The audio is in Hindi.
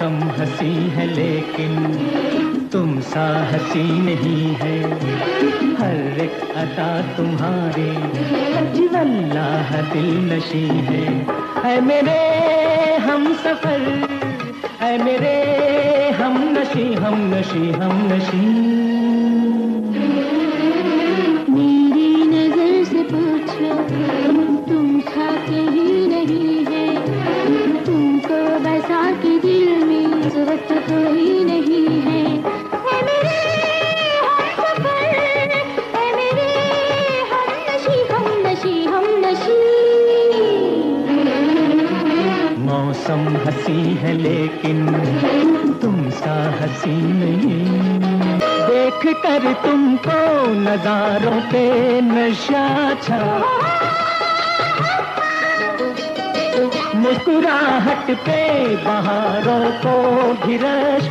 मौसम हंसी है लेकिन तुम सा हंसी नहीं है। हर एक अदा तुम्हारी वल्लाह दिल नशी है। ऐ मेरे हम सफर, ऐ मेरे हम नशी, हम नशी, हम नशी। मेरी नजर से पूछो तुम खाते ही नहीं है। तुमको बसा के दिल में जरूरत कोई नहीं है। ऐ मेरे हमसफर, ऐ मेरे हमनशी, हमनशी, हमनशी। मौसम हंसी है लेकिन तुम सा हंसी नहीं। देख कर तुमको नजारों पे नशा छा, मुस्कुराहट पे बहारों को भी रश